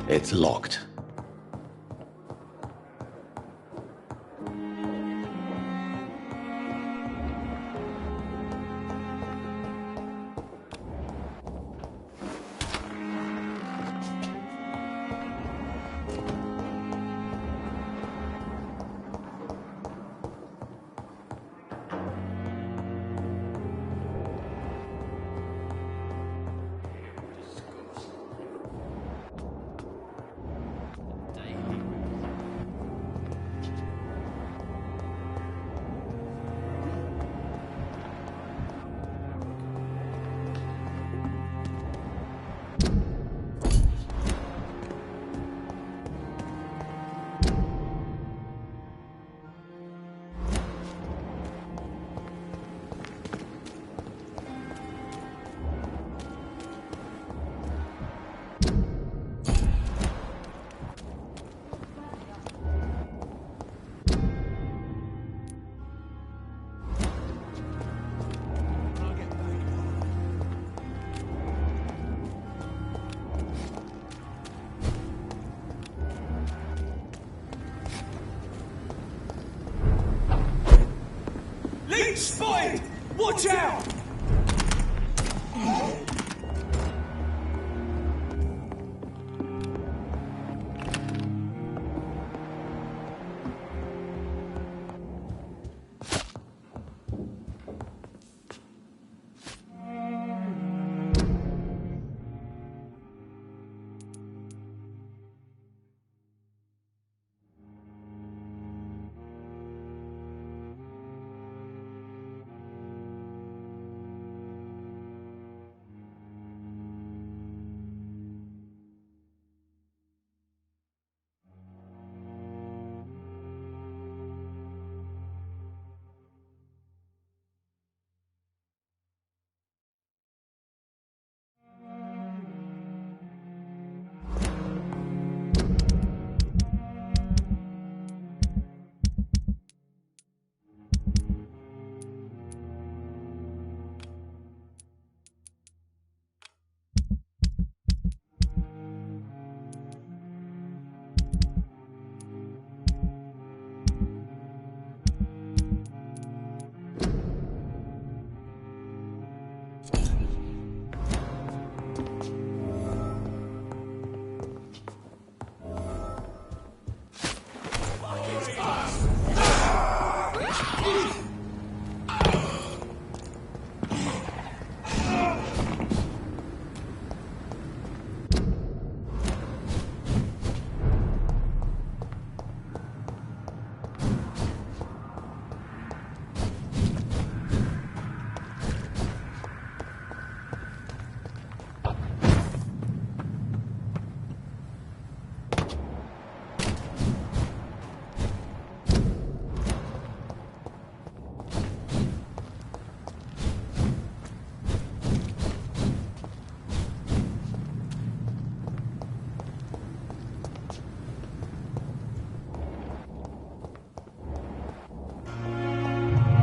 It's locked. Spotted! Watch out!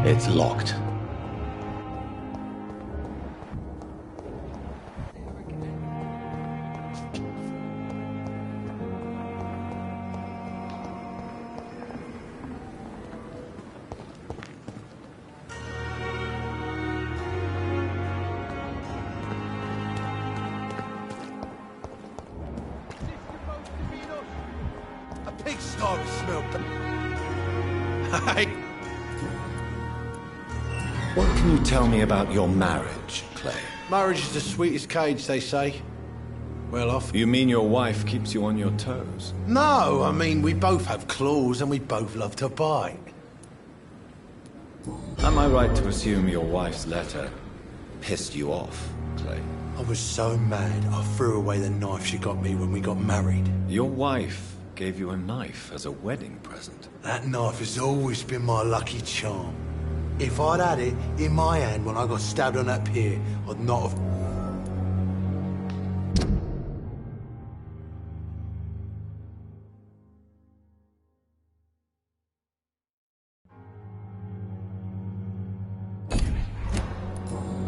It's locked. A pigsty smell. Hey. What can you tell me about your marriage, Clay? Marriage is the sweetest cage, they say. Well off. You mean your wife keeps you on your toes? No, I mean, we both have claws and we both love to bite. Am I right to assume your wife's letter pissed you off, Clay? I was so mad, I threw away the knife she got me when we got married. Your wife gave you a knife as a wedding present. That knife has always been my lucky charm. If I'd had it in my hand when I got stabbed on that pier, I'd not have...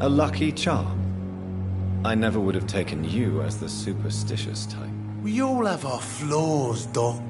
A lucky charm. I never would have taken you as the superstitious type. We all have our flaws, Doc.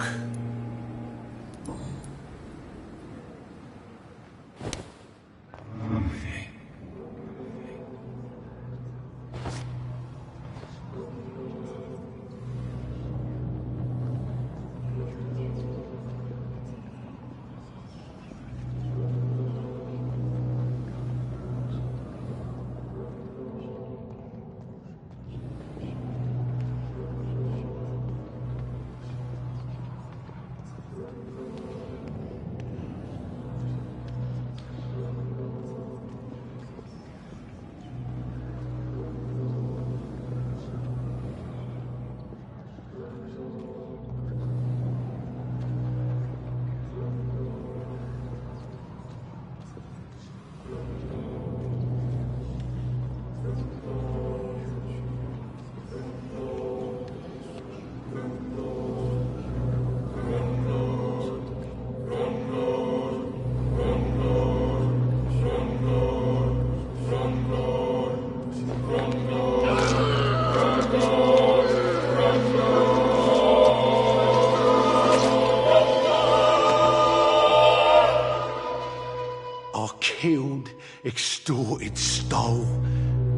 Killed, extorted, stole.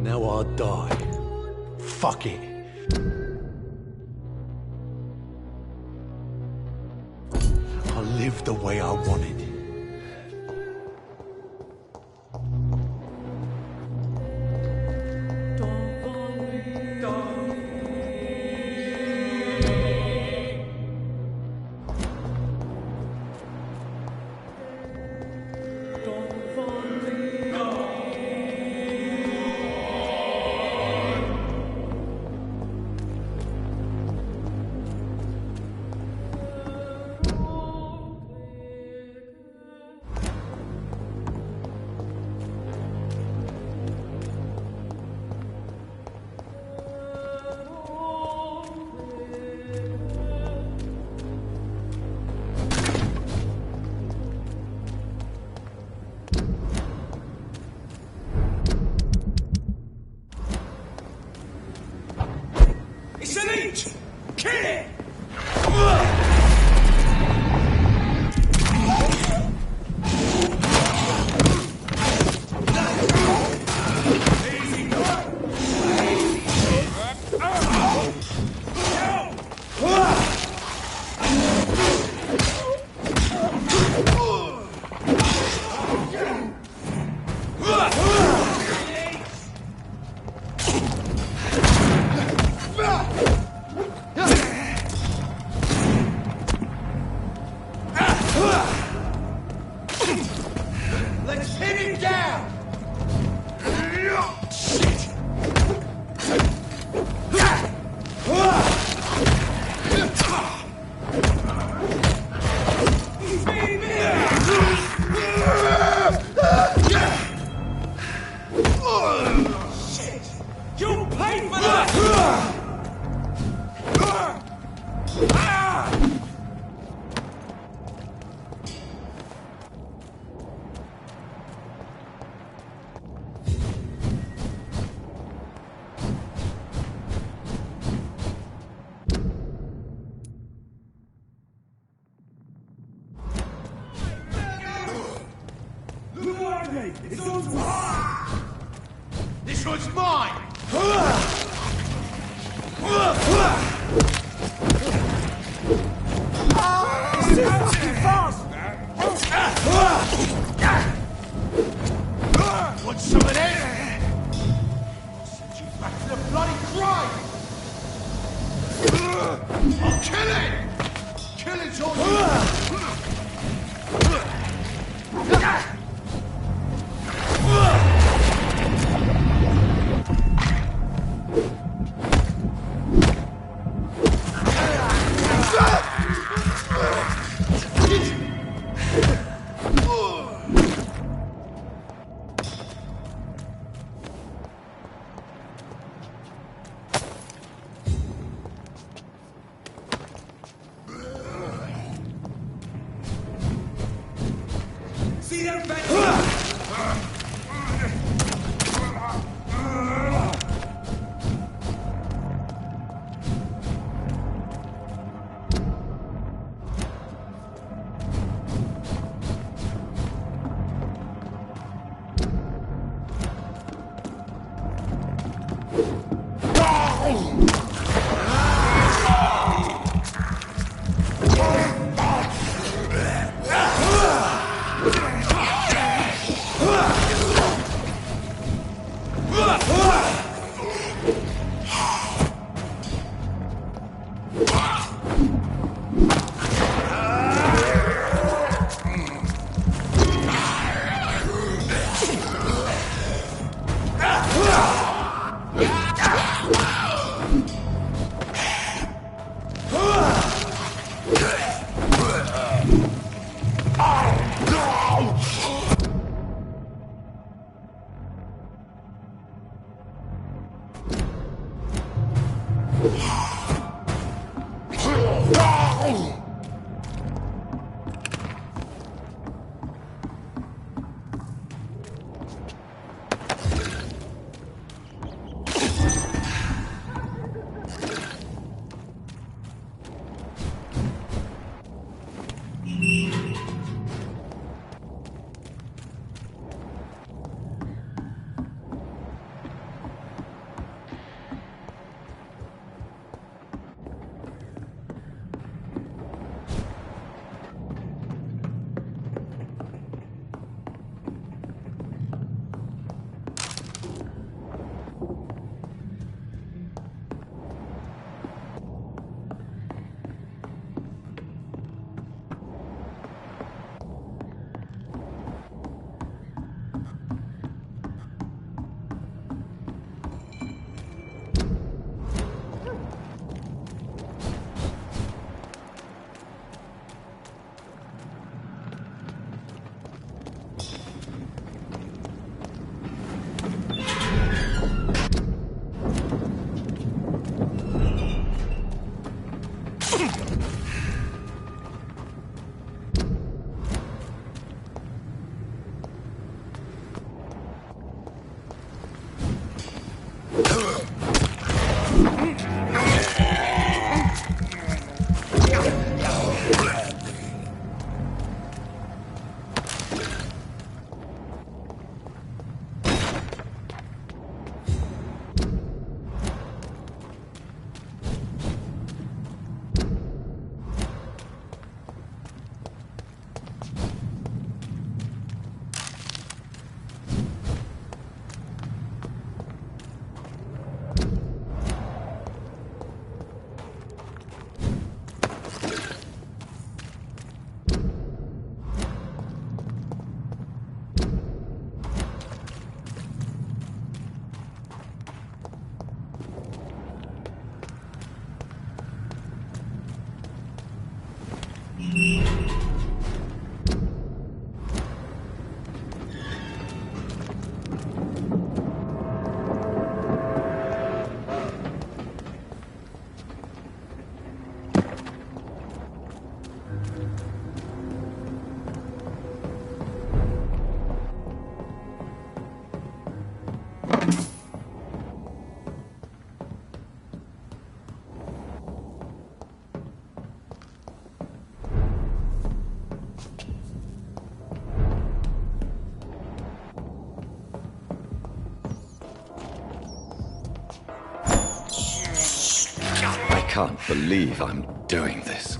Now I die. Fuck it. I lived the way I wanted. This one's mine! It's too fast! Want some of that? I'll send you back to the bloody grave! I'll kill it! Killing's all you! I can't believe I'm doing this.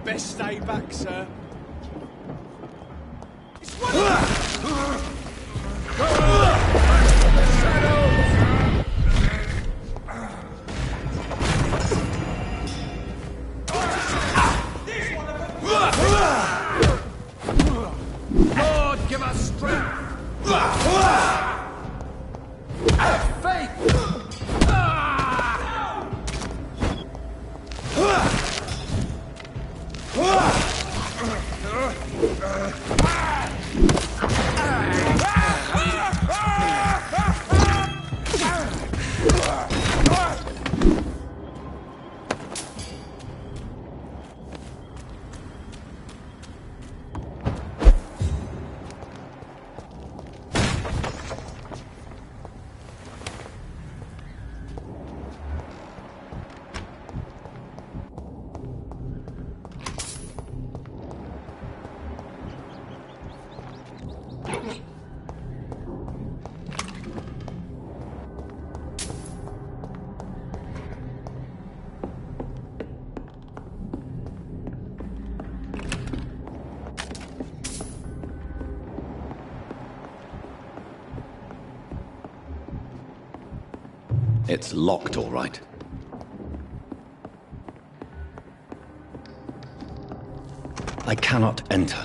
Best stay back, sir. Lord, give us strength. Have faith. It's locked, all right. I cannot enter.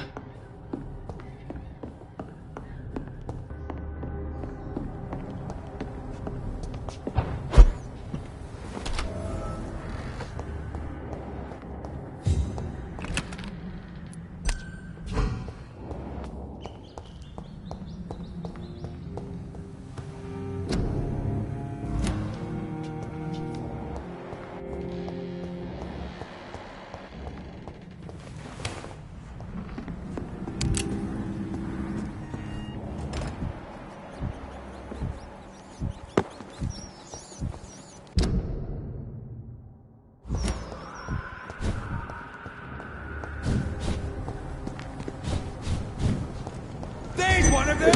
There's one of them!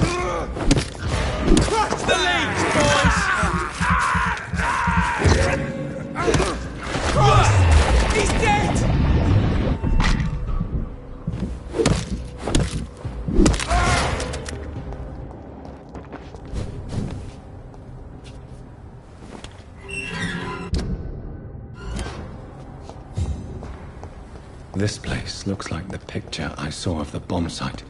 Crush the leaves, boys! Cross! He's dead! This place looks like the picture I saw of the bomb site.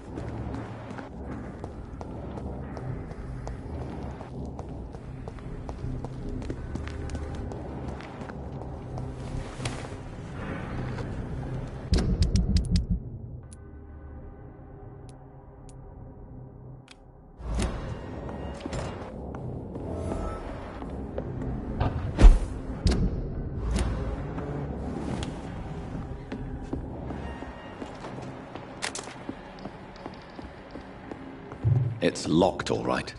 It's locked, all right.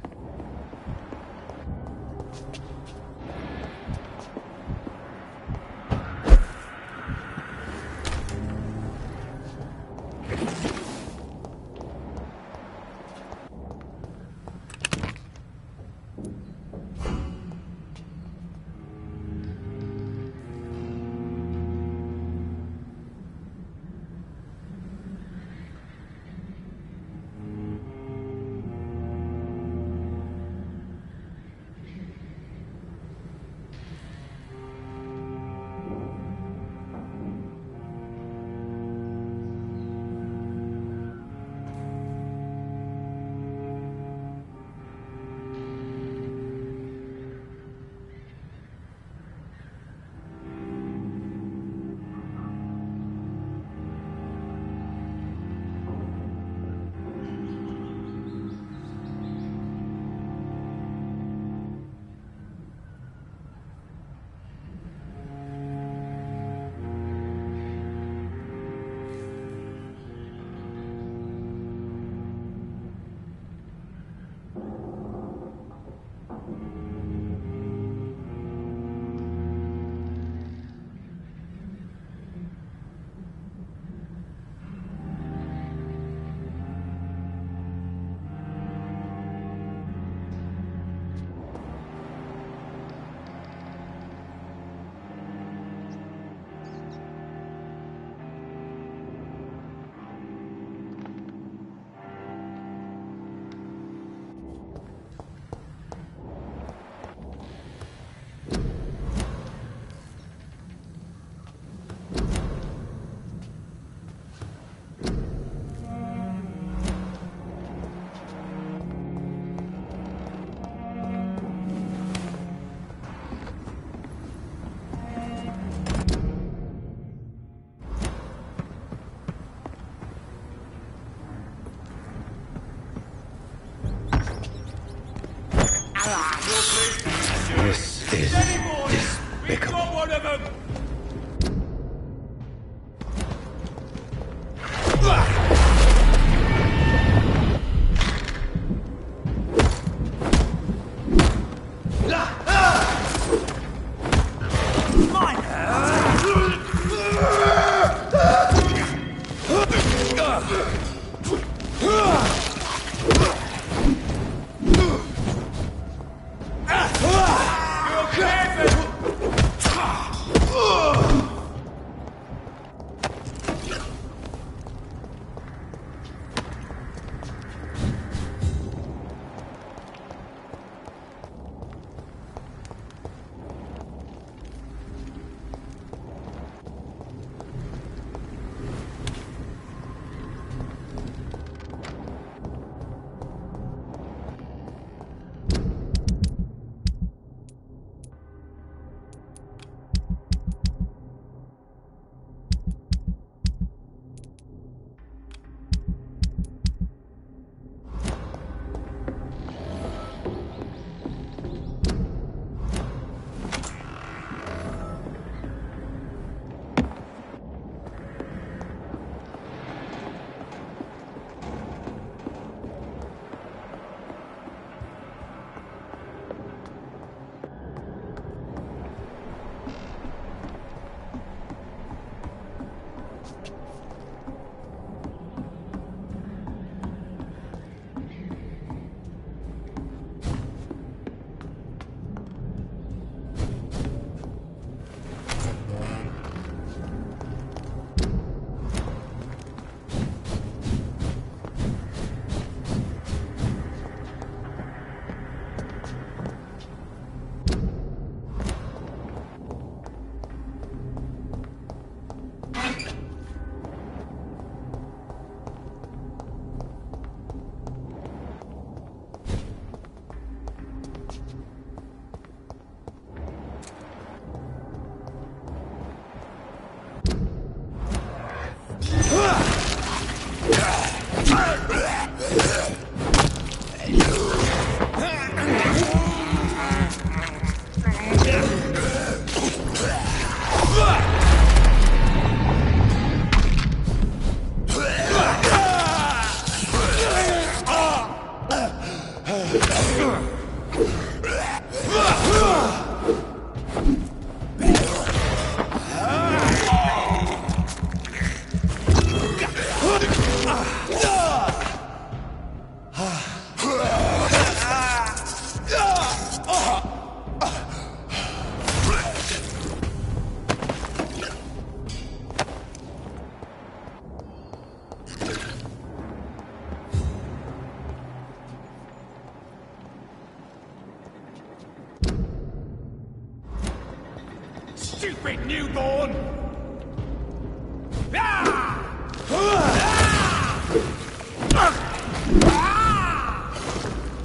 stupid newborn!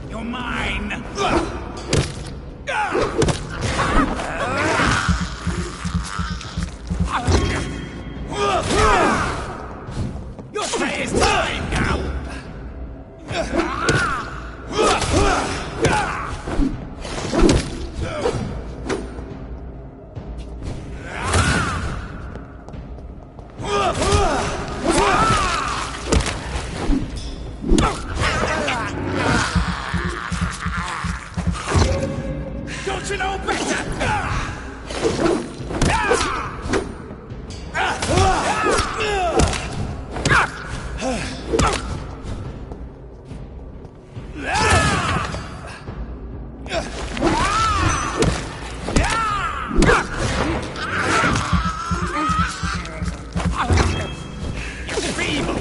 You're mine! Your say is time now! Don't you know better? You're feeble!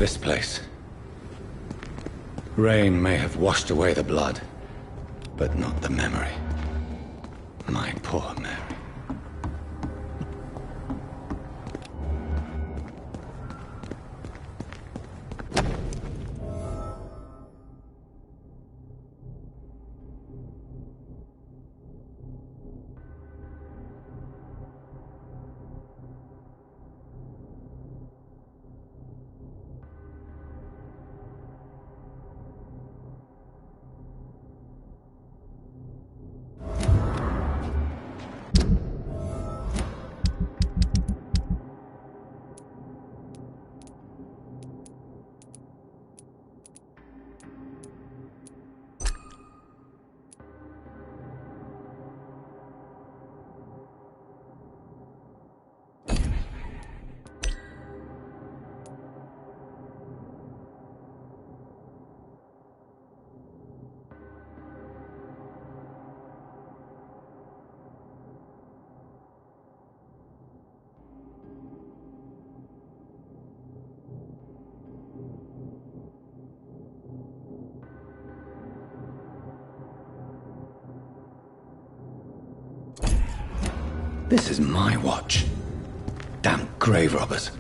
This place. Rain may have washed away the blood, but not the memory. My poor Mary. This is my watch. Damn grave robbers.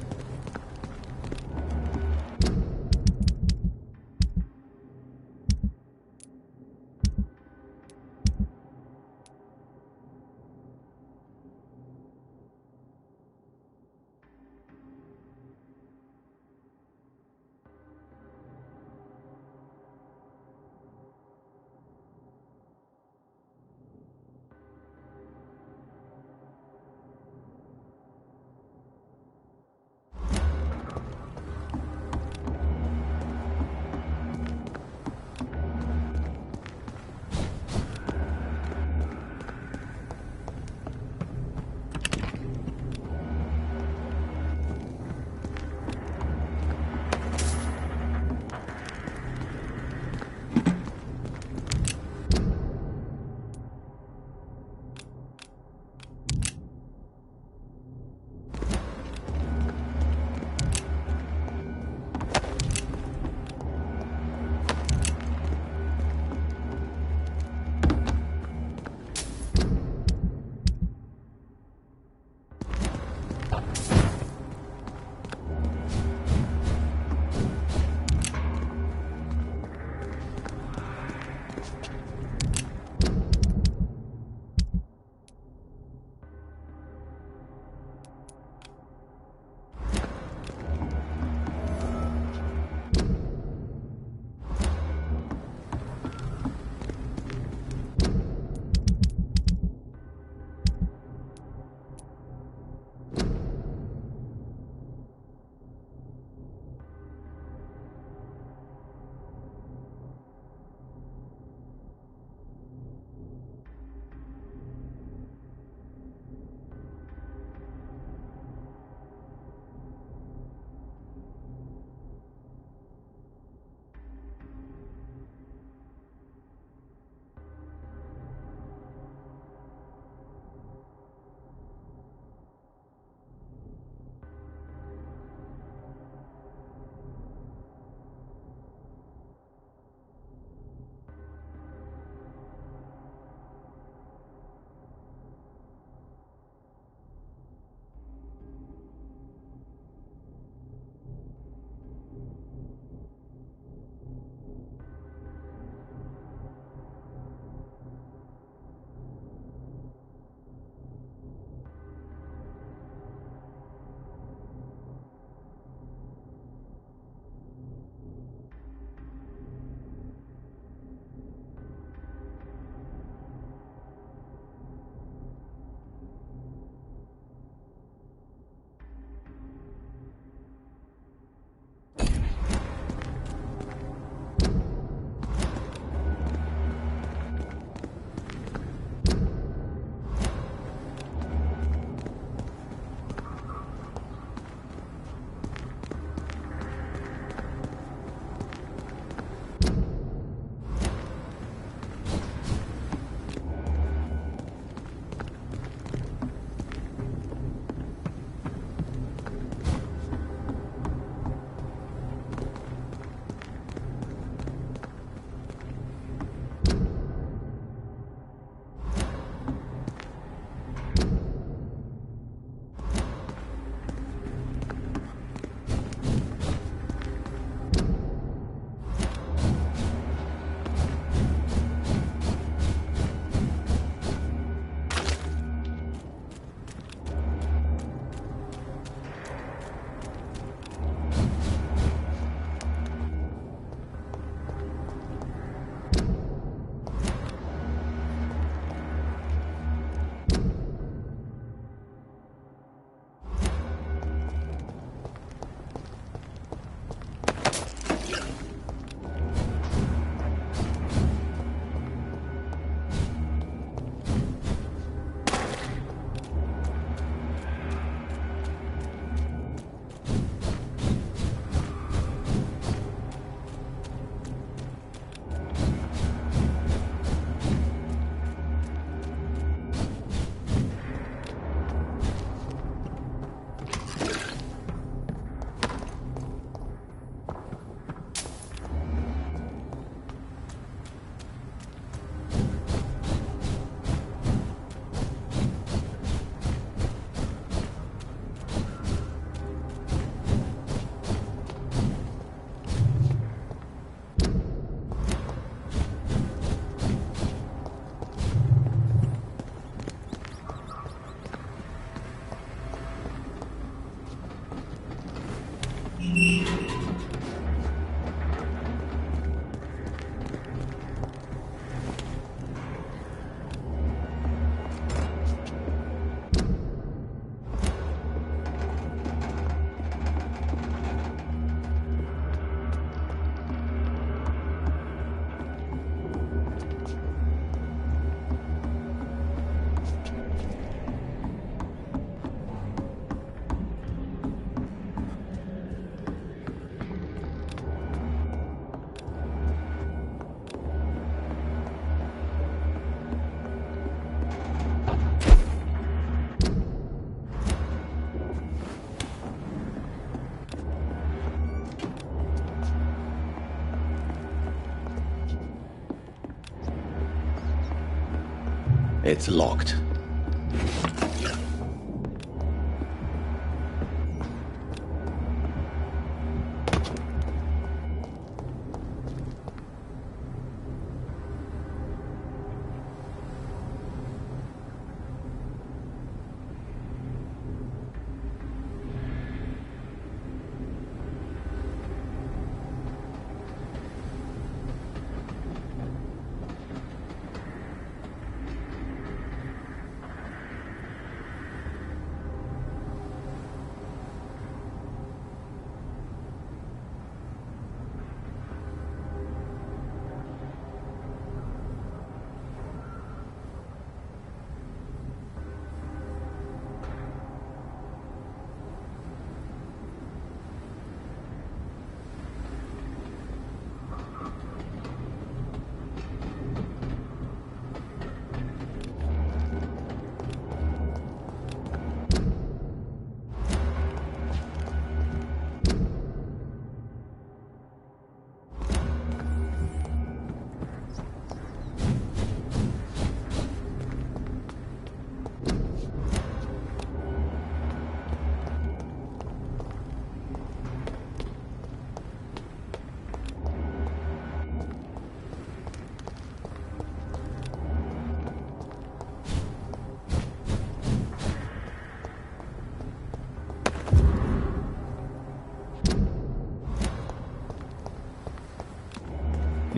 It's locked.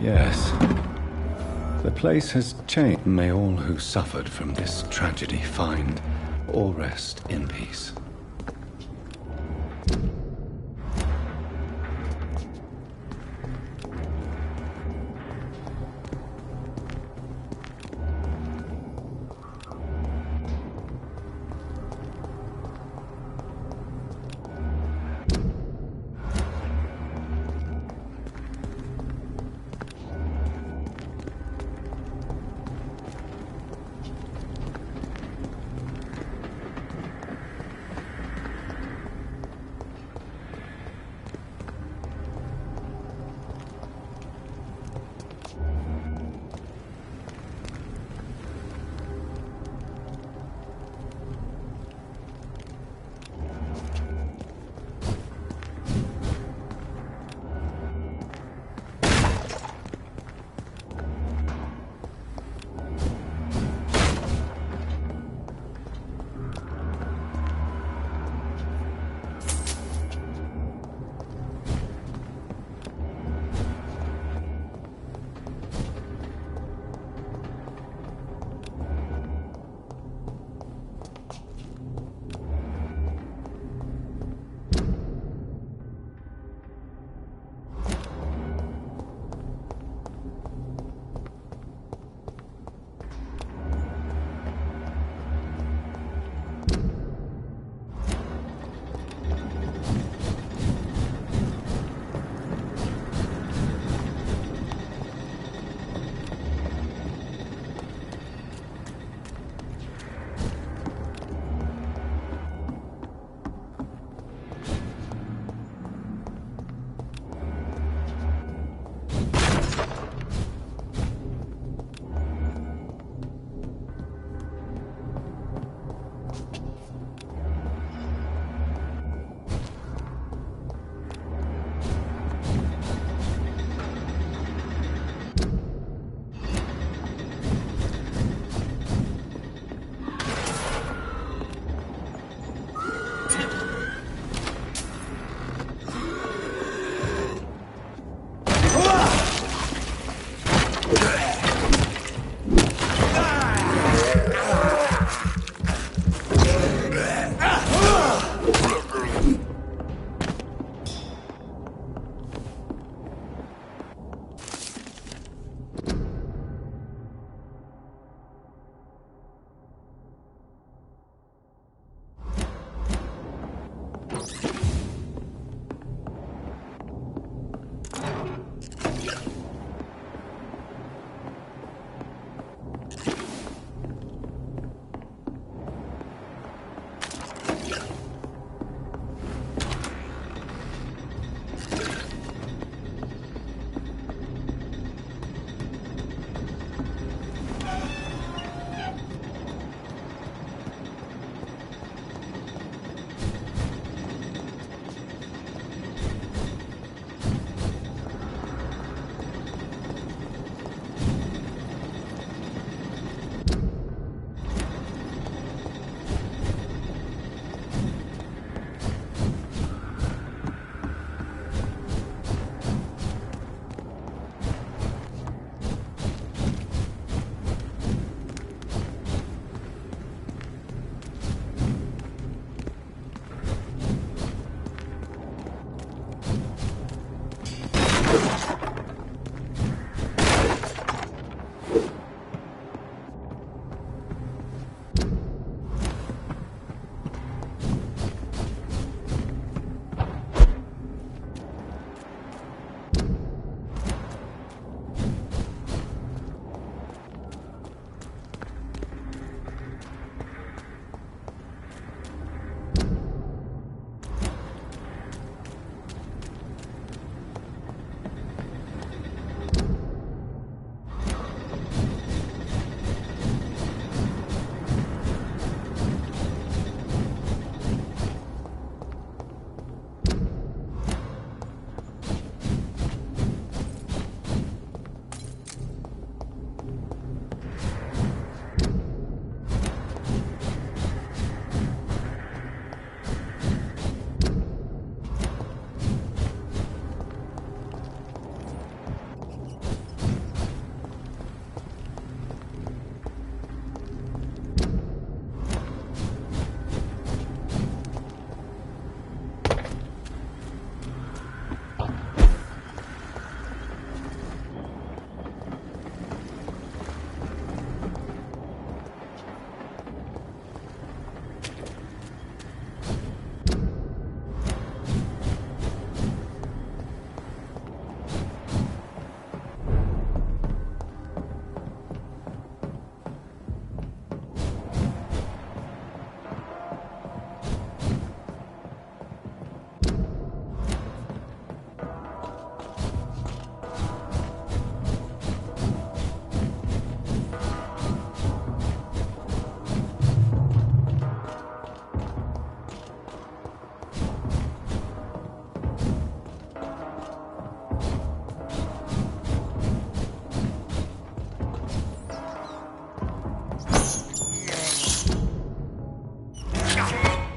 Yes. The place has changed. May all who suffered from this tragedy find or rest in peace.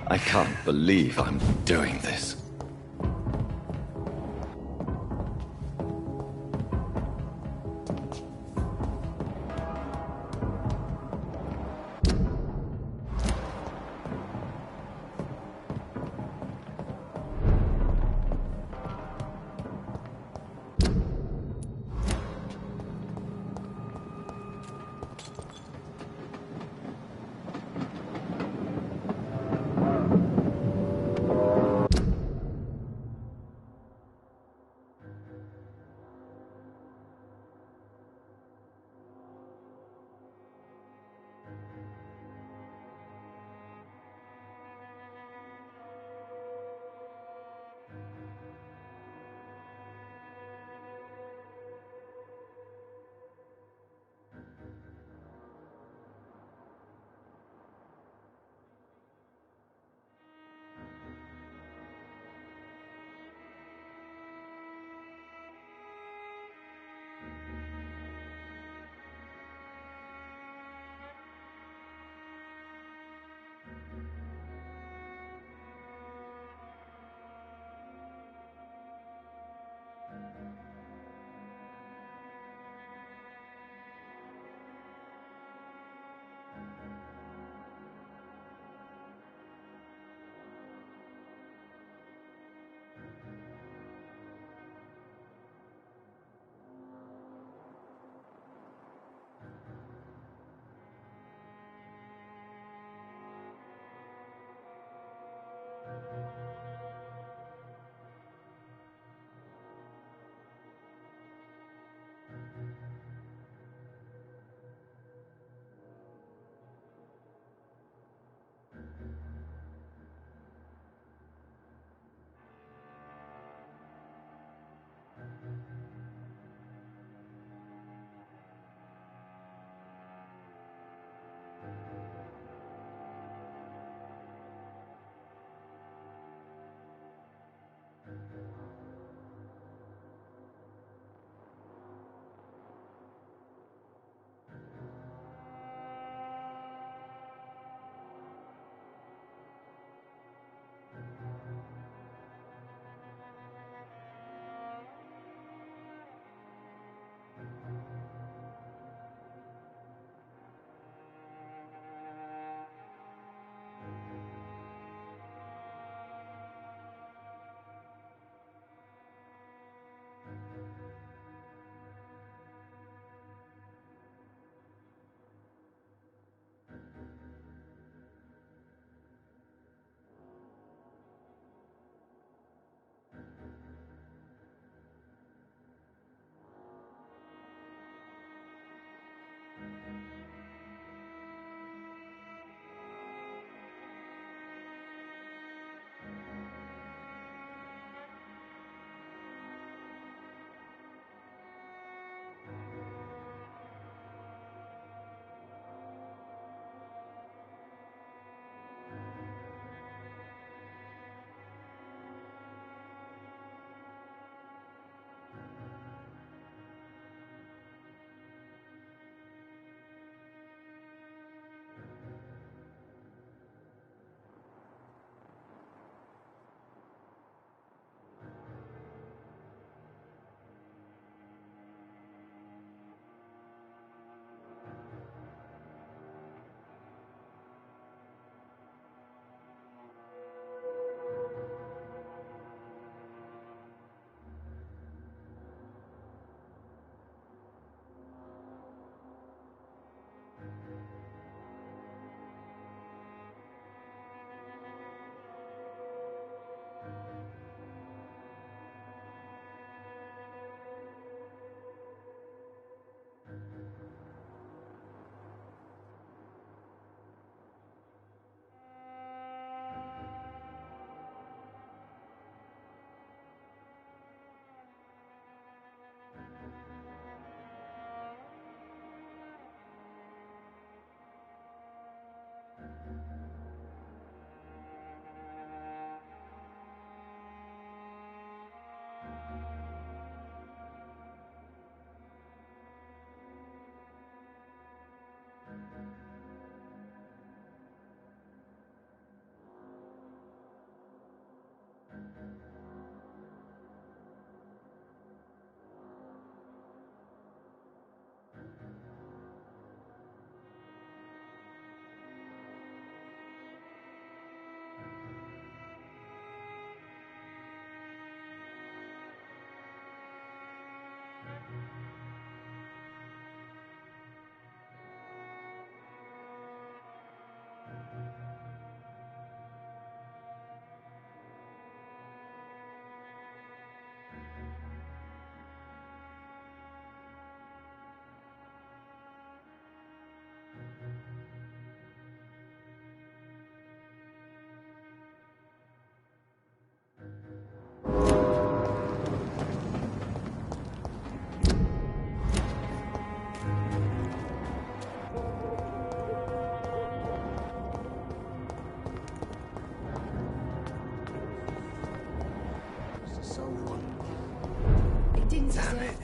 I can't believe I'm doing this.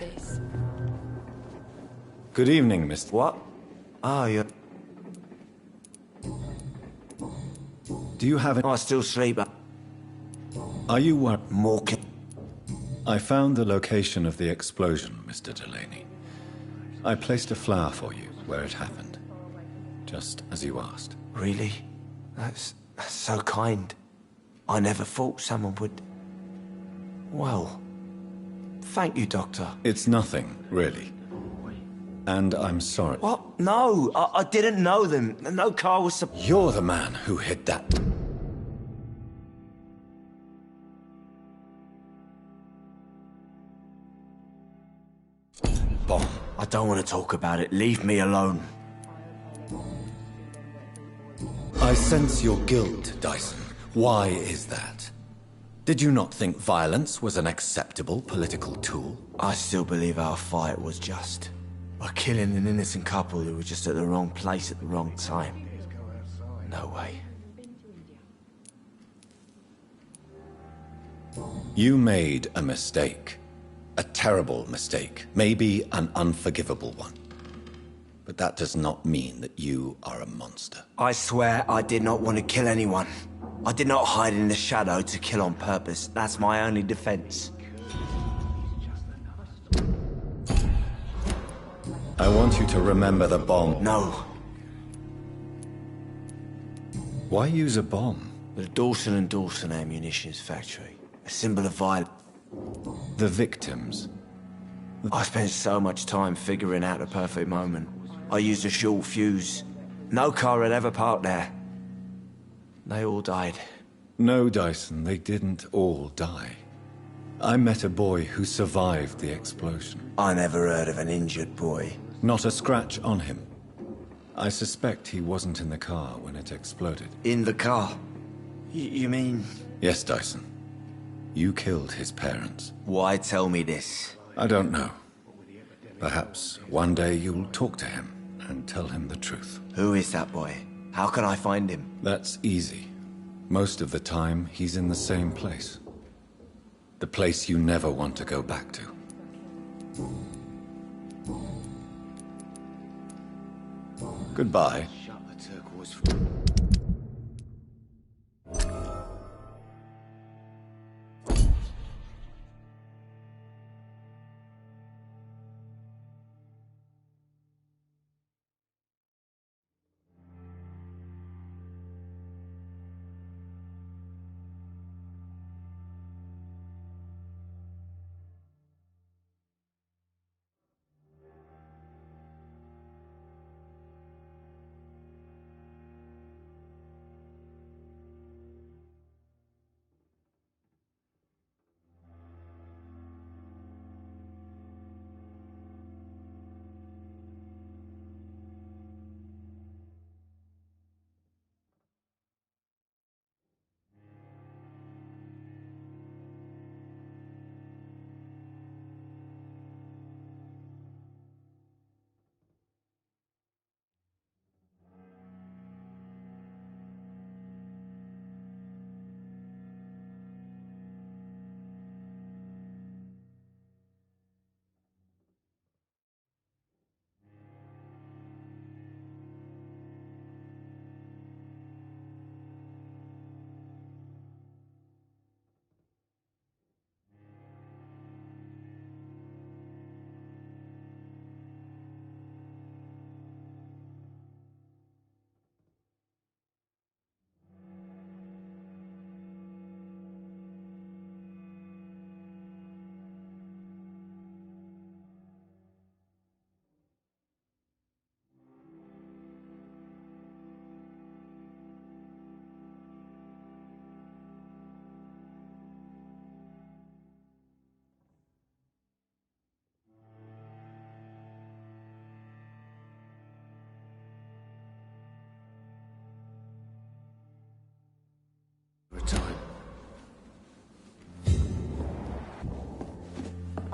this. Good evening, Mr. What? Oh, you're... Do you have it? I still sleep. Are you what? More I found the location of the explosion, Mr. Delaney. I placed a flower for you where it happened, just as you asked. Really? That's so kind. I never thought someone would... Well, thank you, Doctor. It's nothing, really. And I'm sorry. What? No, I didn't know them. No car was... You're the man who hid that. Bomb. I don't want to talk about it. Leave me alone. I sense your guilt, Dyson. Why is that? Did you not think violence was an acceptable political tool? I still believe our fight was just. By killing an innocent couple who were just at the wrong place at the wrong time. No way. You made a mistake. A terrible mistake. Maybe an unforgivable one. But that does not mean that you are a monster. I swear I did not want to kill anyone. I did not hide in the shadow to kill on purpose. That's my only defense. I want you to remember the bomb. No. Why use a bomb? The Dawson & Dawson ammunitions factory. A symbol of violence. The victims. I spent so much time figuring out the perfect moment. I used a short fuse. No car had ever parked there. They all died. No, Dyson, they didn't all die. I met a boy who survived the explosion. I never heard of an injured boy. Not a scratch on him. I suspect he wasn't in the car when it exploded. In the car? You mean... Yes, Dyson. You killed his parents. Why tell me this? I don't know. Perhaps one day you'll talk to him and tell him the truth. Who is that boy? How can I find him? That's easy. Most of the time, he's in the same place. The place you never want to go back to. Goodbye.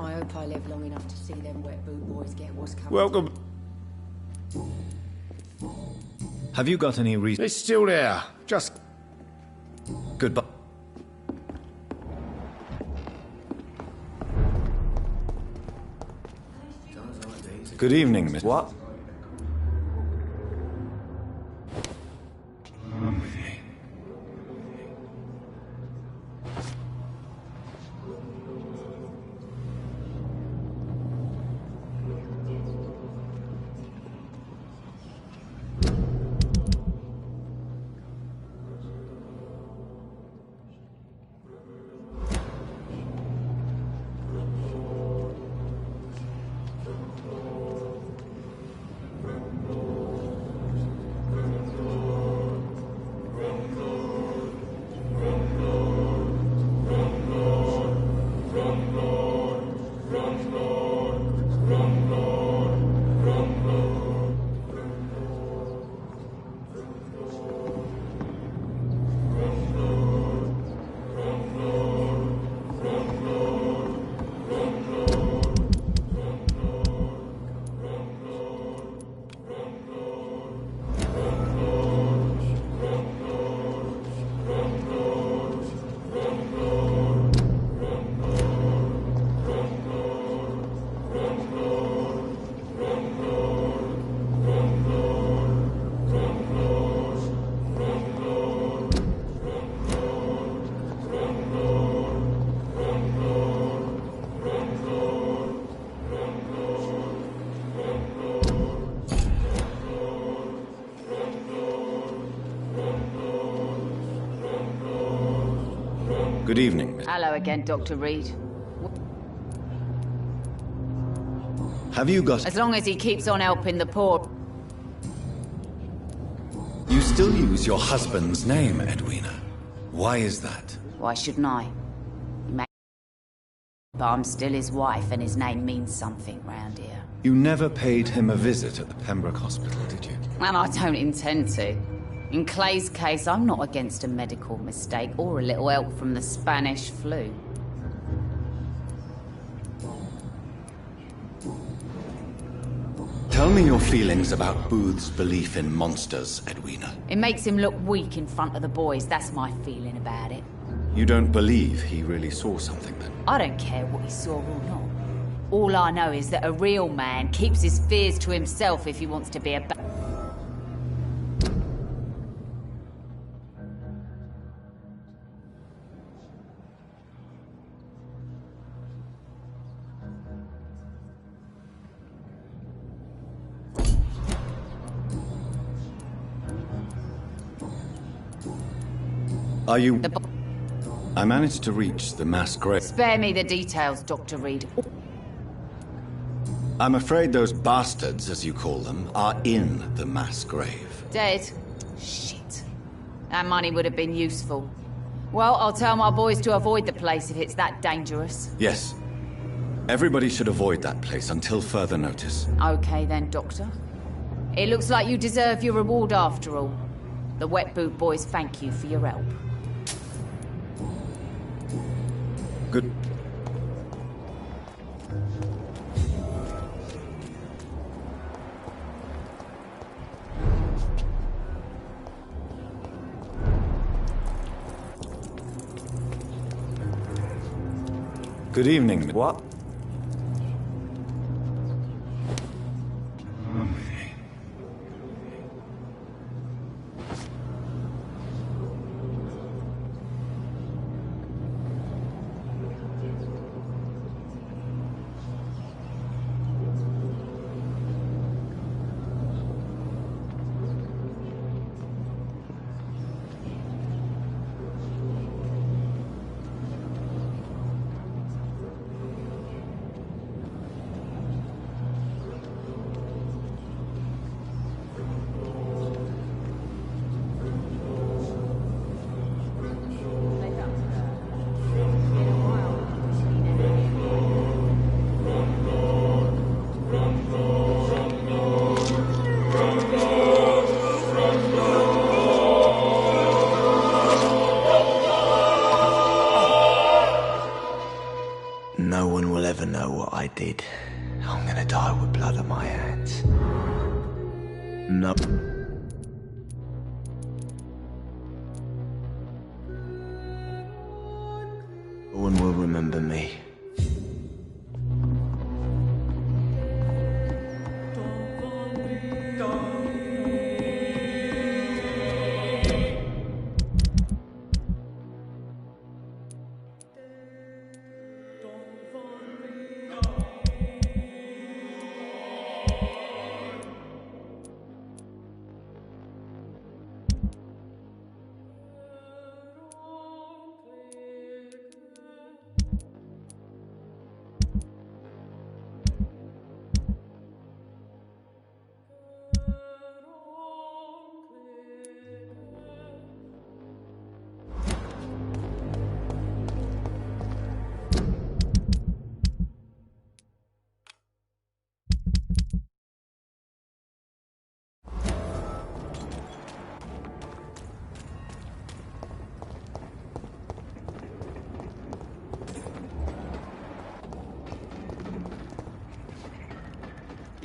I hope I live long enough to see them wet boot boys get what's coming. Welcome. Have you got any reason? It's still there. Just... Goodbye. Good evening, Miss... What? Good evening, Miss... Hello again, Dr. Reed. Have you got... As long as he keeps on helping the poor. You still use your husband's name, Edwina. Why is that? Why shouldn't I? But I'm still his wife, and his name means something round here. You never paid him a visit at the Pembroke Hospital, did you? And I don't intend to. In Clay's case, I'm not against a medical mistake or a little help from the Spanish flu. Tell me your feelings about Booth's belief in monsters, Edwina. It makes him look weak in front of the boys. That's my feeling about it. You don't believe he really saw something, then? I don't care what he saw or not. All I know is that a real man keeps his fears to himself if he wants to be a... Are you... I managed to reach the mass grave. Spare me the details, Dr. Reed. I'm afraid those bastards, as you call them, are in the mass grave. Dead? Shit. That money would have been useful. Well, I'll tell my boys to avoid the place if it's that dangerous. Yes. Everybody should avoid that place until further notice. Okay then, Doctor. It looks like you deserve your reward after all. The Wet Boot boys thank you for your help. Good. Good evening. What? No one will ever know what I did. I'm gonna die with blood on my hands. No. No one will remember me.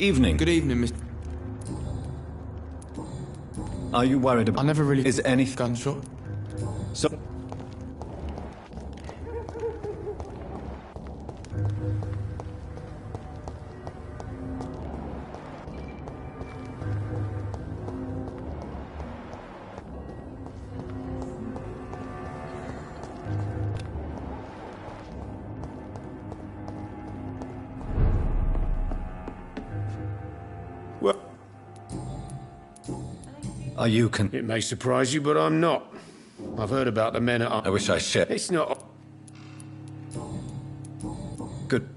Evening. Good evening, Mr. Are you worried about... I never really... Is any... gunshot? So... Well, Are you it may surprise you, but I'm not. I've heard about the men at... I wish I shared... It's not... Good.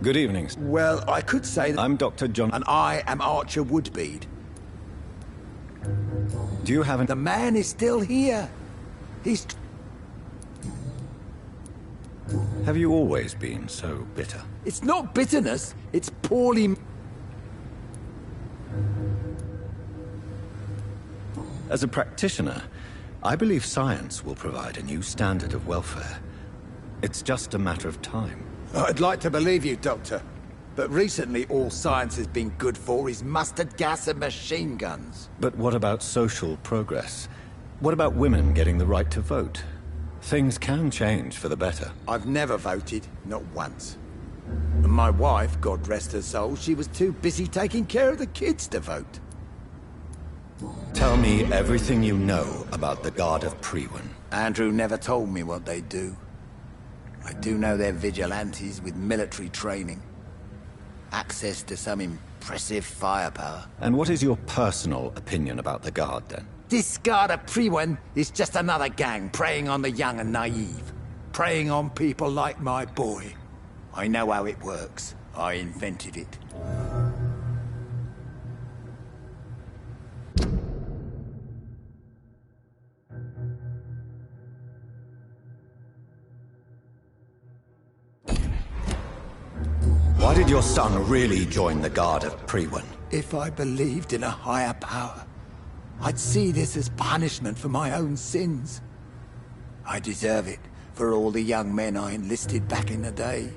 Good evening. Well, I could say that... I'm Dr. John... And I am Archer Woodbead. Do you have an... The man is still here. He's... Have you always been so bitter? It's not bitterness, it's poorly... As a practitioner, I believe science will provide a new standard of welfare. It's just a matter of time. I'd like to believe you, Doctor. But recently all science has been good for is mustard gas and machine guns. But what about social progress? What about women getting the right to vote? Things can change for the better. I've never voted, not once. And my wife, God rest her soul, she was too busy taking care of the kids to vote. Tell me everything you know about the Guard of Priwen. Andrew never told me what they do. I do know they're vigilantes with military training. Access to some impressive firepower. And what is your personal opinion about the Guard, then? This Guard of Priwen is just another gang preying on the young and naive. Preying on people like my boy. I know how it works. I invented it. Why did your son really join the Guard of Priwen? If I believed in a higher power, I'd see this as punishment for my own sins. I deserve it for all the young men I enlisted back in the day.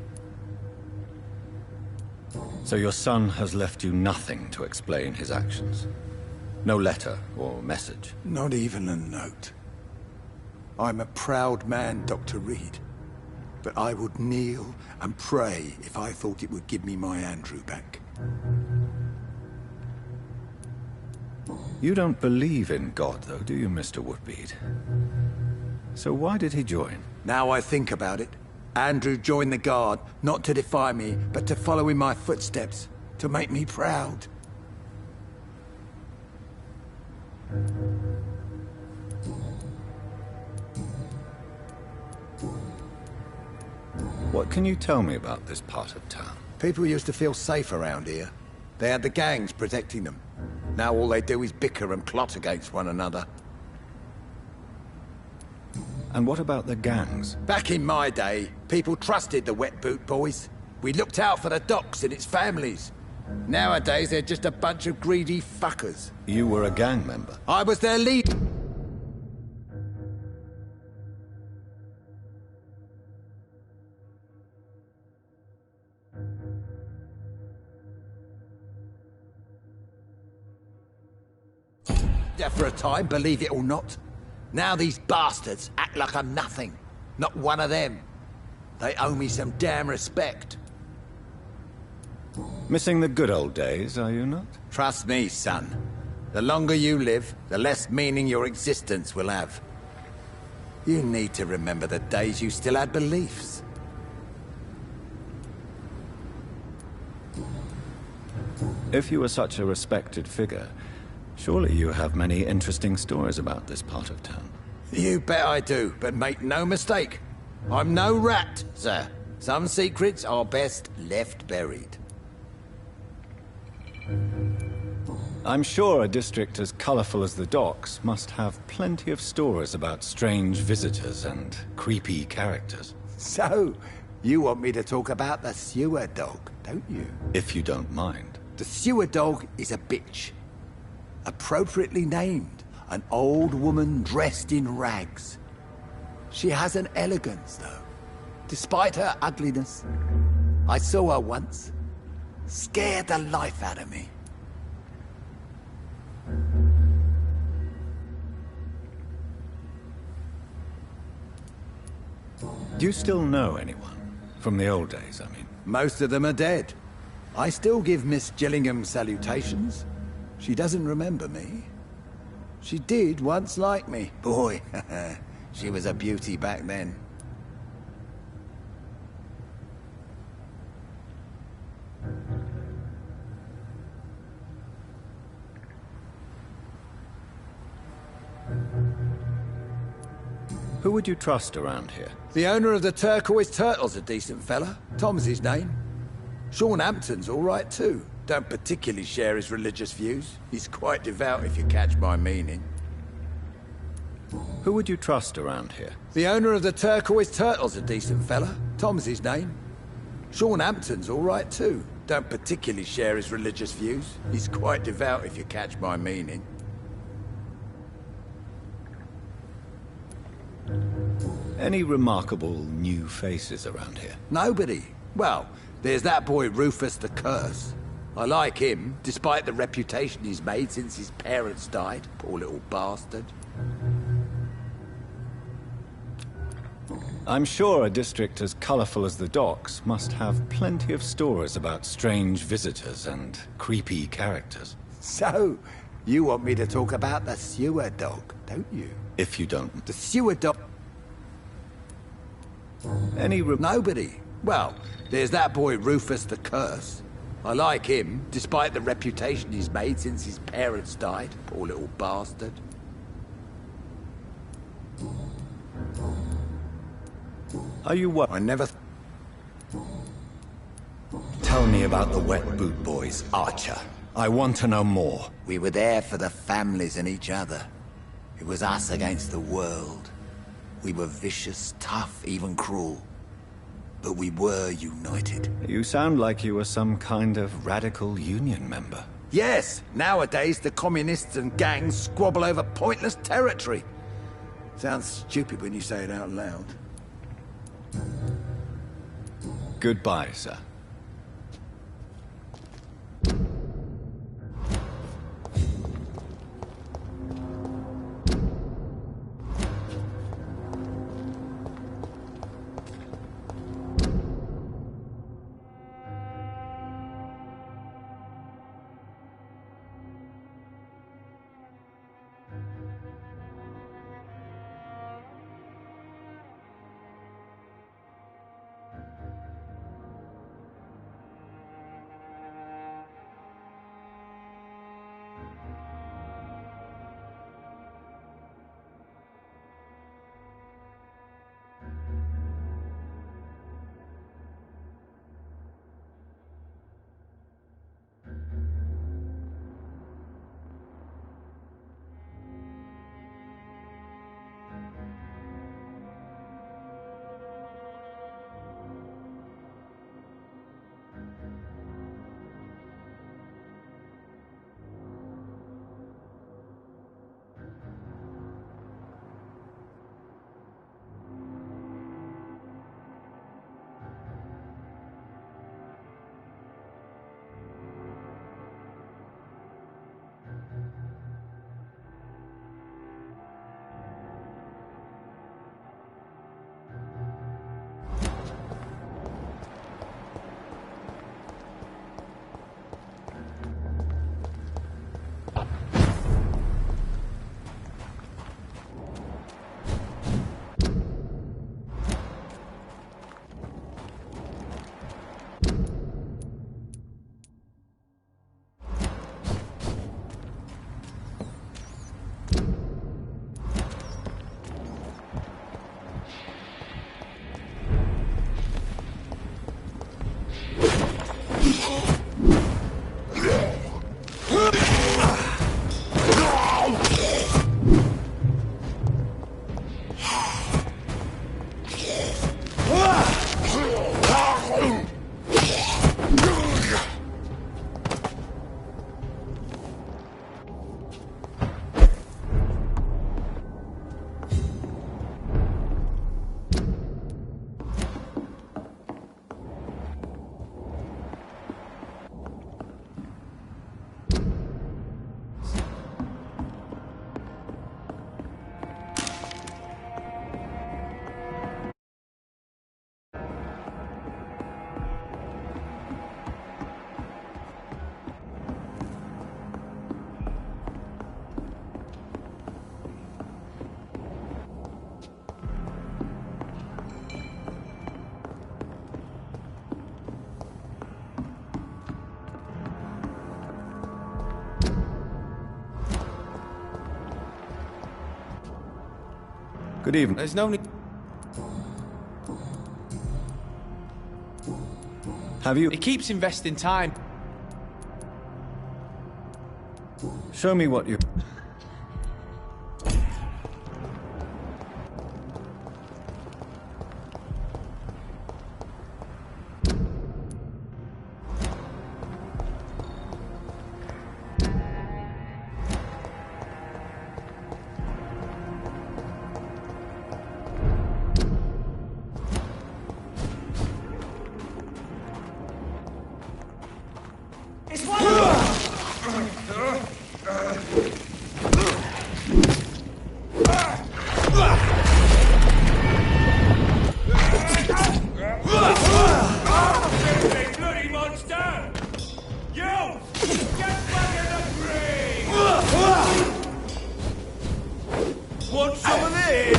So your son has left you nothing to explain his actions? No letter or message? Not even a note. I'm a proud man, Dr. Reed. But I would kneel and pray if I thought it would give me my Andrew back. You don't believe in God, though, do you, Mr. Woodbead? So why did he join? Now I think about it, Andrew joined the Guard, not to defy me, but to follow in my footsteps, to make me proud. What can you tell me about this part of town? People used to feel safe around here. They had the gangs protecting them. Now all they do is bicker and plot against one another. And what about the gangs? Back in my day, people trusted the Wet Boot Boys. We looked out for the docks and its families. Nowadays, they're just a bunch of greedy fuckers. You were a gang member? I was their leader. For a time, believe it or not. Now these bastards act like I'm nothing. Not one of them. They owe me some damn respect. Missing the good old days, are you not? Trust me, son. The longer you live, the less meaning your existence will have. You need to remember the days you still had beliefs. If you were such a respected figure, surely you have many interesting stories about this part of town. You bet I do, but make no mistake. I'm no rat, sir. Some secrets are best left buried. I'm sure a district as colorful as the docks must have plenty of stories about strange visitors and creepy characters. So, you want me to talk about the sewer dog, don't you? If you don't mind. The sewer dog is a bitch. Appropriately named, an old woman dressed in rags. She has an elegance, though, despite her ugliness. I saw her once. Scared the life out of me. Do you still know anyone? From the old days, I mean. Most of them are dead. I still give Miss Gillingham salutations. She doesn't remember me. She did once like me. Boy, she was a beauty back then. Who would you trust around here? The owner of the Turquoise Turtle's a decent fella. Tom's his name. Sean Hampton's all right too. Don't particularly share his religious views. He's quite devout, if you catch my meaning. Who would you trust around here? The owner of the Turquoise Turtle's a decent fella. Tom's his name. Sean Hampton's all right too. Don't particularly share his religious views. He's quite devout, if you catch my meaning. Any remarkable new faces around here? Nobody. Well, there's that boy Rufus the Curse. I like him, despite the reputation he's made since his parents died. Poor little bastard. I'm sure a district as colorful as the docks must have plenty of stories about strange visitors and creepy characters. So, you want me to talk about the sewer dog, don't you? If you don't. The sewer dog... Nobody. Well, there's that boy Rufus the Curse. I like him, despite the reputation he's made since his parents died. Poor little bastard. Are you what? I never... Tell me about the Wet Boot Boys, Archer. I want to know more. We were there for the families and each other. It was us against the world. We were vicious, tough, even cruel. But we were united. You sound like you were some kind of radical union member. Yes, nowadays the communists and gangs squabble over pointless territory. Sounds stupid when you say it out loud. Goodbye, sir. Good evening. There's no need... Have you... He keeps investing time. Show me what you... Bloody monster! You! Get back in the grave! Want some of this?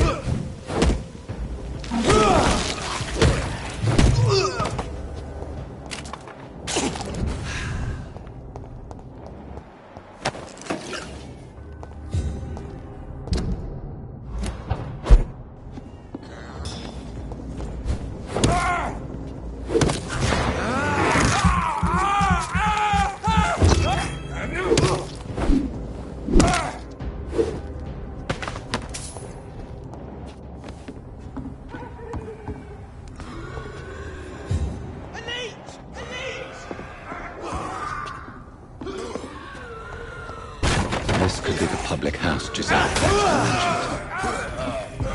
This could be the public house Giselle mentioned.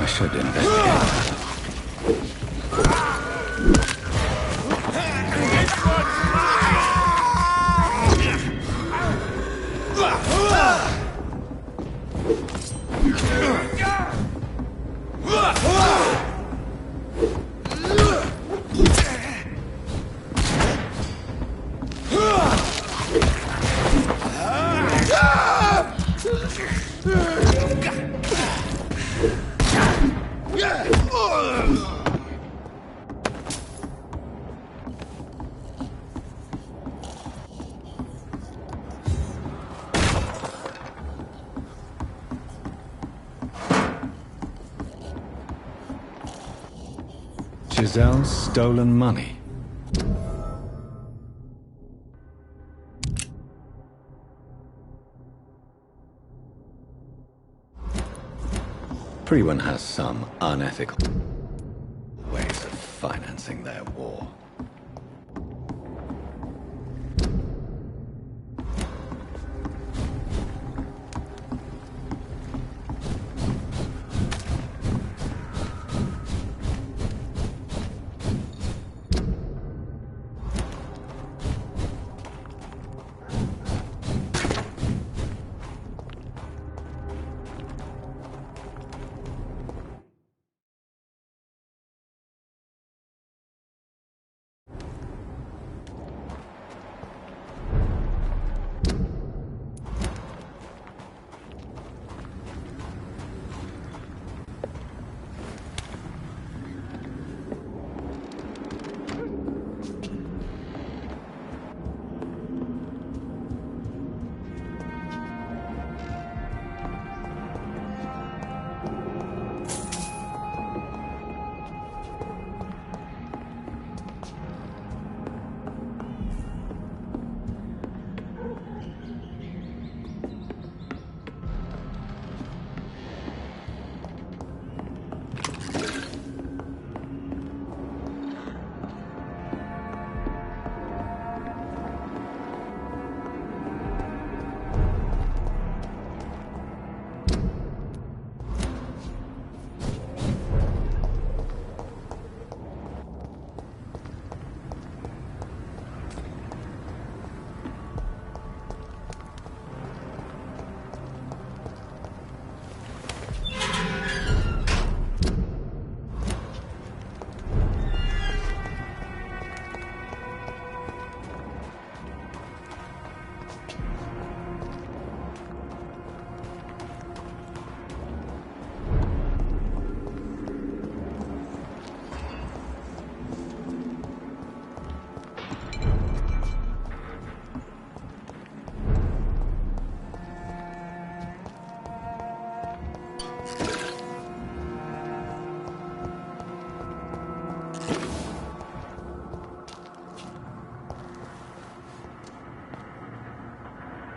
I should investigate. Giselle's stolen money. Everyone has some unethical ways of financing their war.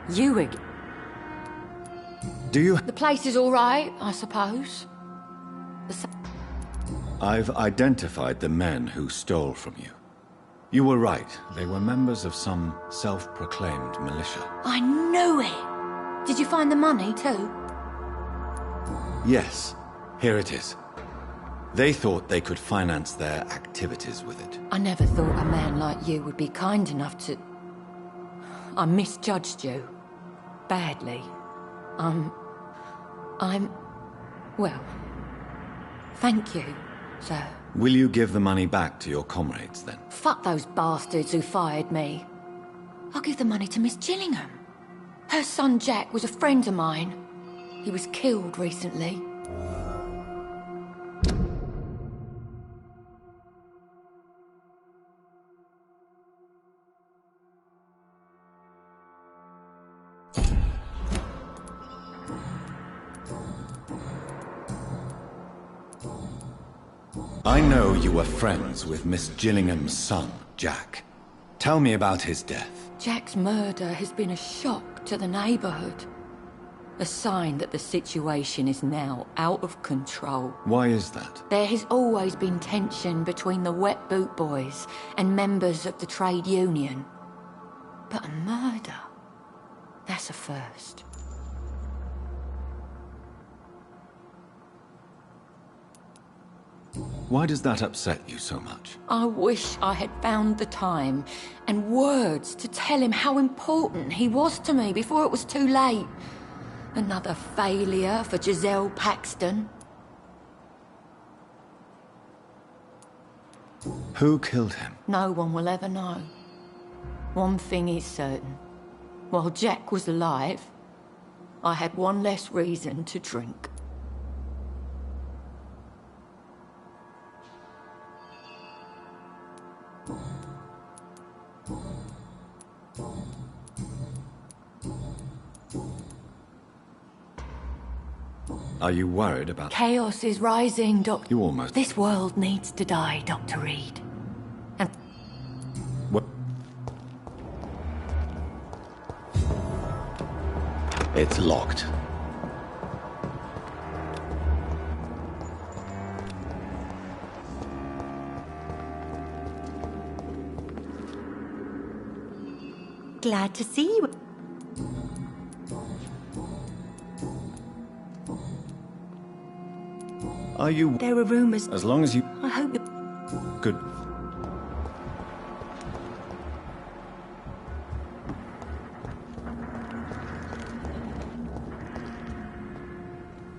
You again? Do you... The place is all right, I suppose. I've identified the men who stole from you. You were right. They were members of some self-proclaimed militia. I knew it! Did you find the money, too? Yes. Here it is. They thought they could finance their activities with it. I never thought a man like you would be kind enough to... I misjudged you. Badly. Well... Thank you, sir. Will you give the money back to your comrades, then? Fuck those bastards who fired me. I'll give the money to Miss Gillingham. Her son Jack was a friend of mine. He was killed recently. I know you were friends with Miss Gillingham's son, Jack. Tell me about his death. Jack's murder has been a shock to the neighborhood. A sign that the situation is now out of control. Why is that? There has always been tension between the Wet Boot Boys and members of the trade union. But a murder? That's a first. Why does that upset you so much? I wish I had found the time and words to tell him how important he was to me before it was too late. Another failure for Giselle Paxton. Who killed him? No one will ever know. One thing is certain. While Jack was alive, I had one less reason to drink. Are you worried about... Chaos is rising, Doctor. You almost... This world needs to die, Dr. Reed. And... What? It's locked. Glad to see you. Are you... There were rumors. As long as you... I hope you... Good.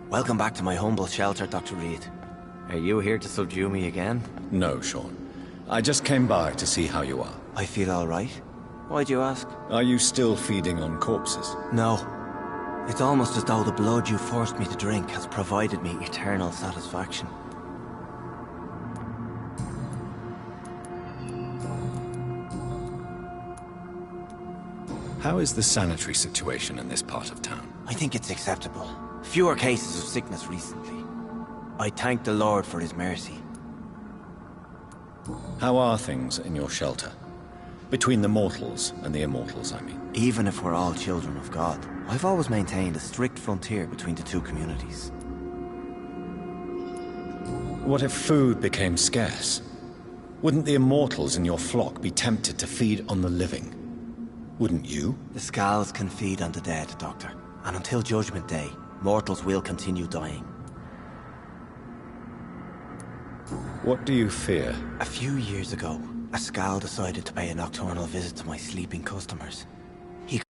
Welcome back to my humble shelter, Dr. Reed. Are you here to subdue me again? No, Sean. I just came by to see how you are. I feel all right. Why'd you ask? Are you still feeding on corpses? No. It's almost as though the blood you forced me to drink has provided me eternal satisfaction. How is the sanitary situation in this part of town? I think it's acceptable. Fewer cases of sickness recently. I thank the Lord for his mercy. How are things in your shelter? Between the mortals and the immortals, I mean. Even if we're all children of God, I've always maintained a strict frontier between the two communities. What if food became scarce? Wouldn't the immortals in your flock be tempted to feed on the living? Wouldn't you? The Scals can feed on the dead, Doctor. And until Judgment Day, mortals will continue dying. What do you fear? A few years ago, a Scal decided to pay a nocturnal visit to my sleeping customers. He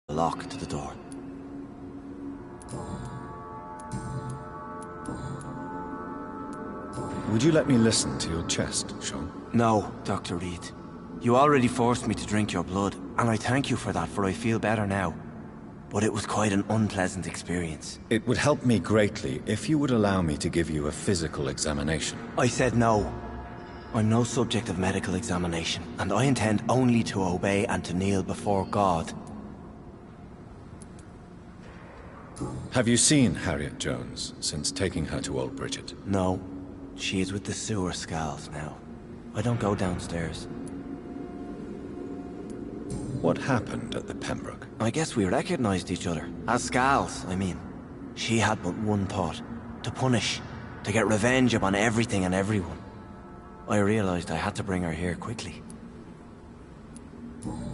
a lock to the door. Would you let me listen to your chest, Sean? No, Dr. Reed. You already forced me to drink your blood, and I thank you for that, for I feel better now. But it was quite an unpleasant experience. It would help me greatly if you would allow me to give you a physical examination. I said no. I'm no subject of medical examination, and I intend only to obey and to kneel before God. Have you seen Harriet Jones since taking her to Old Bridget? No. She is with the sewer skulls now. I don't go downstairs. What happened at the Pembroke? I guess we recognized each other. As Scals, I mean. She had but one thought. To punish. To get revenge upon everything and everyone. I realized I had to bring her here quickly.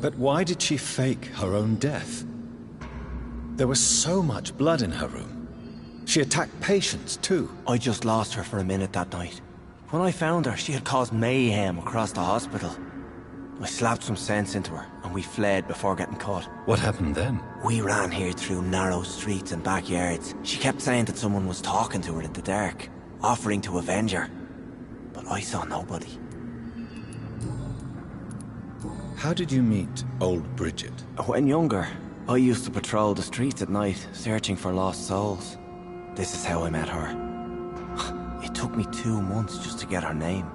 But why did she fake her own death? There was so much blood in her room. She attacked patients, too. I just lost her for a minute that night. When I found her, she had caused mayhem across the hospital. I slapped some sense into her, and we fled before getting caught. What happened then? We ran here through narrow streets and backyards. She kept saying that someone was talking to her in the dark, offering to avenge her. But I saw nobody. How did you meet Old Bridget? When younger, I used to patrol the streets at night, searching for lost souls. This is how I met her. It took me 2 months just to get her name.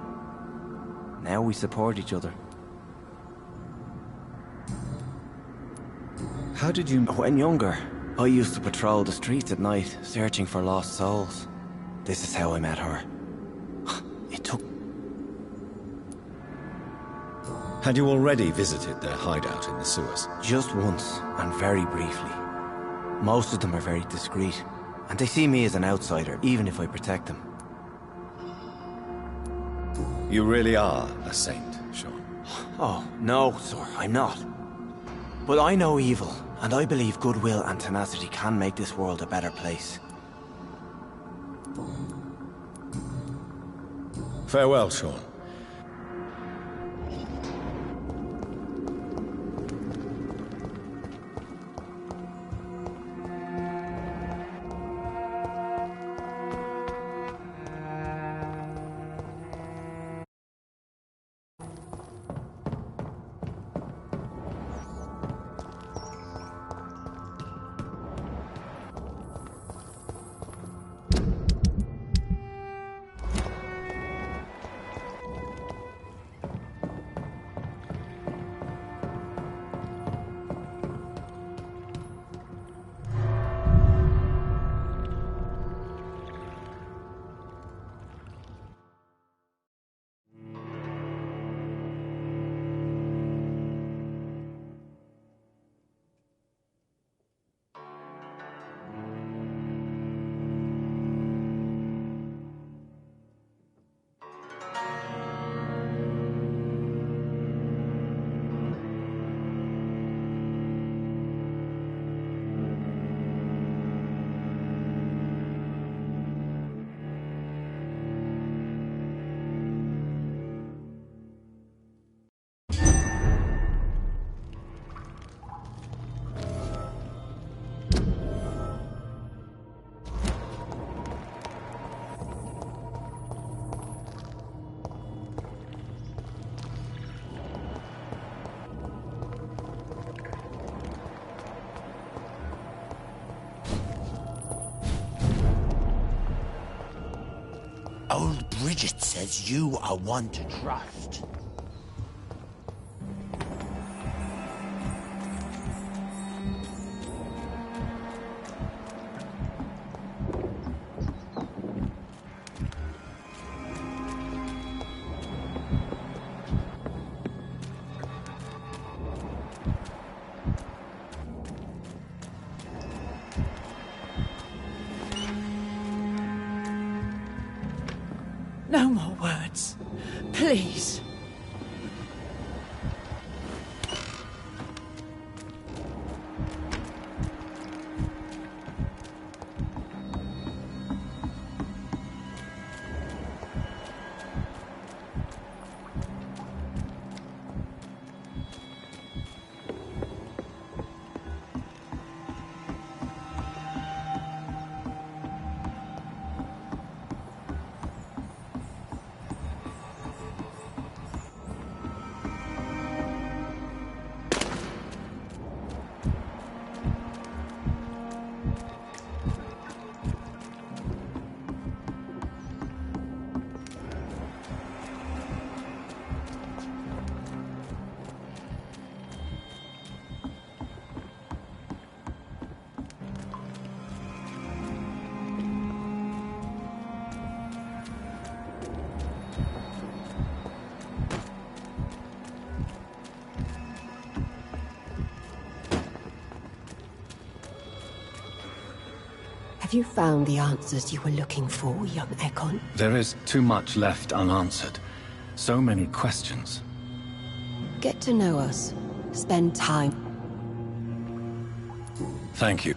Now we support each other. How did you... When younger, I used to patrol the streets at night, searching for lost souls. This is how I met her. It took... Had you already visited their hideout in the sewers? Just once, and very briefly. Most of them are very discreet, and they see me as an outsider, even if I protect them. You really are a saint, Sean. Oh, no, sir, I'm not. But I know evil, and I believe goodwill and tenacity can make this world a better place. Farewell, Sean. Old Bridget says you are one to trust. No more words. Please. Have you found the answers you were looking for, young Ekon? There is too much left unanswered. So many questions. Get to know us. Spend time. Thank you.